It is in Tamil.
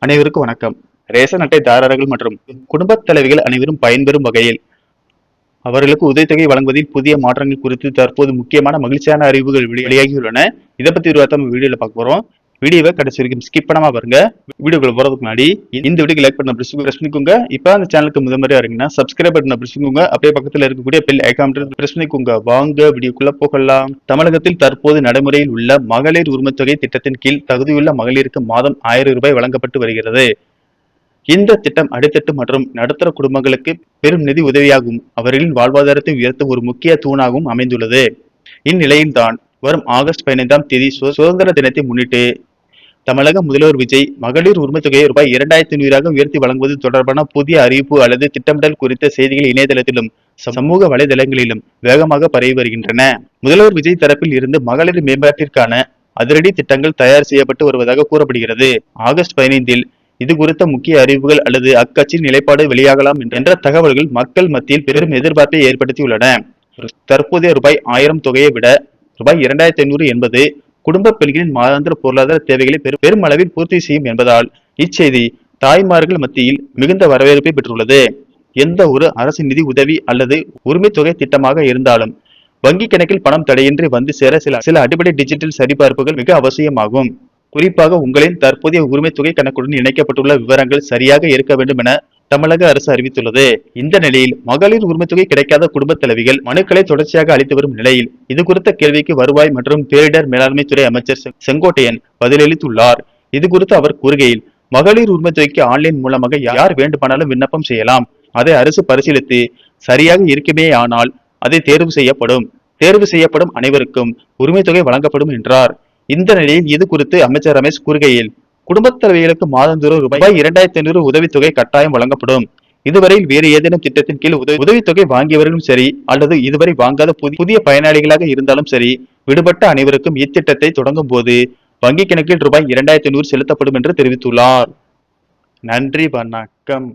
அனைவருக்கும் வணக்கம். ரேஷன் அட்டைதாரர்கள் மற்றும் குடும்பத் தலைவிகள் அனைவரும் பயன்பெறும் வகையில் அவர்களுக்கு உதவித்தொகை வழங்குவதில் புதிய மாற்றங்கள் குறித்து தற்போது முக்கியமான மகிழ்ச்சியான அறிவிப்புகள் வெளியாகியுள்ளன. இதை பத்தி நம்ம வீடியோல பார்க்க போறோம். வீடியோவை கடைசி வரைக்கும் ஸ்கிப் பண்ணாம பாருங்க. வீடியோக்குள்ள போறதுக்கு முன்னாடி இந்த வீடியோக்கு லைக் பண்ண பிரஸ் பண்ணிக்கோங்க. இப்போ அந்த சேனலுக்கு முதன்முறையா இருக்கீங்கன்னா சப்ஸ்கிரைப் பண்ண பிரஸ் பண்ணிக்கோங்க. அப்படியே பக்கத்தில் இருக்கக்கூடிய பெல் ஐகான் பிரஸ் பண்ணிக்கோங்க. வாங்க வீடியோக்குள்ள போகலாம். தமிழகத்தில் தற்போது நடைமுறையில் உள்ள மகளிர் உரிமைத்தொகை திட்டத்தின் கீழ் தகுதியுள்ள மகளிருக்கு மாதம் 1000 ரூபாய் வழங்கப்பட்டு வருகிறது. இந்த திட்டம் அடித்தட்டு மற்றும் நடுத்தர குடும்பங்களுக்கு பெரும் நிதி உதவியாகவும் அவர்களின் வாழ்வாதாரத்தை உயர்த்தும் ஒரு முக்கிய தூணாகவும் அமைந்துள்ளது. இந்நிலையில்தான் வரும் ஆகஸ்ட் 15ஆம் தேதி சுதந்திர தினத்தை முன்னிட்டு தமிழக முதல்வர் விஜய் மகளிர் உரிமை தொகையை ரூபாய் 2500 உயர்த்தி வழங்குவது தொடர்பான புதிய அறிவிப்பு அல்லது திட்டமிடல் குறித்த செய்திகள் இணையதளத்திலும் சமூக வலைதளங்களிலும் வேகமாக பரவி வருகின்றன. முதல்வர் விஜய் தரப்பில் இருந்து மகளிர் மேம்பாட்டிற்கான அதிரடி திட்டங்கள் தயார் செய்யப்பட்டு வருவதாக கூறப்படுகிறது. ஆகஸ்ட் 15இல் இது குறித்த முக்கிய அறிவிப்புகள் அல்லது அக்கட்சியின் நிலைப்பாடு வெளியாகலாம் என்ற தகவல்கள் மக்கள் மத்தியில் பெரும் எதிர்பார்ப்பை ஏற்படுத்தியுள்ளன. தற்போதைய ரூபாய் 1000 தொகையை விட ரூபாய் 2500 என்பது குடும்ப பெண்களின் மாதாந்திர பொருளாதார தேவைகளை பெரும் அளவில் பூர்த்தி செய்யும் என்பதால் இச்செய்தி தாய்மார்கள் மத்தியில் மிகுந்த வரவேற்பை பெற்றுள்ளது. எந்த ஒரு அரசு நிதி உதவி அல்லது உரிமை தொகை திட்டமாக இருந்தாலும் வங்கி கணக்கில் பணம் தடையின்றி வந்து சேர சில அடிப்படை டிஜிட்டல் சரிபார்ப்புகள் மிக அவசியமாகும். குறிப்பாக உங்களின் தற்போதைய உரிமை தொகை கணக்குடன் இணைக்கப்பட்டுள்ள விவரங்கள் சரியாக இருக்க வேண்டும் என தமிழக அரசு அறிவித்துள்ளது. இந்த நிலையில் மகளிர் உரிமை தொகை கிடைக்காத குடும்ப தலைவிகள் மனுக்களை தொடர்ச்சியாக அளித்து வரும் நிலையில் இது குறித்த கேள்விக்கு வருவாய் மற்றும் பேரிடர் மேலாண்மை துறை அமைச்சர் செங்கோட்டையன் பதிலளித்துள்ளார். இது குறித்து அவர் கூறுகையில், மகளிர் உரிமை தொகைக்கு ஆன்லைன் மூலமாக யார் வேண்டுமானாலும் விண்ணப்பம் செய்யலாம். அதை அரசு பரிசீலித்து சரியாக இருக்குமே ஆனால் அதை தேர்வு செய்யப்படும் அனைவருக்கும் உரிமை தொகை வழங்கப்படும் என்றார். இந்த நிலையில் இது குறித்து அமைச்சர் ரமேஷ் கூறுகையில், குடும்பத் தலைவிகளுக்கு மாதந்தோறும் ரூபாய் 2500 உதவித்தொகை கட்டாயம் வழங்கப்படும். இதுவரையில் வேறு ஏதேனும் திட்டத்தின் கீழ் உதவித்தொகை வாங்கியவர்களும் சரி அல்லது இதுவரை வாங்காத புதிய பயனாளிகளாக இருந்தாலும் சரி, விடுபட்ட அனைவருக்கும் இத்திட்டத்தை தொடங்கும் போது வங்கி கணக்கில் ரூபாய் 2500 செலுத்தப்படும் என்று தெரிவித்துள்ளார். நன்றி, வணக்கம்.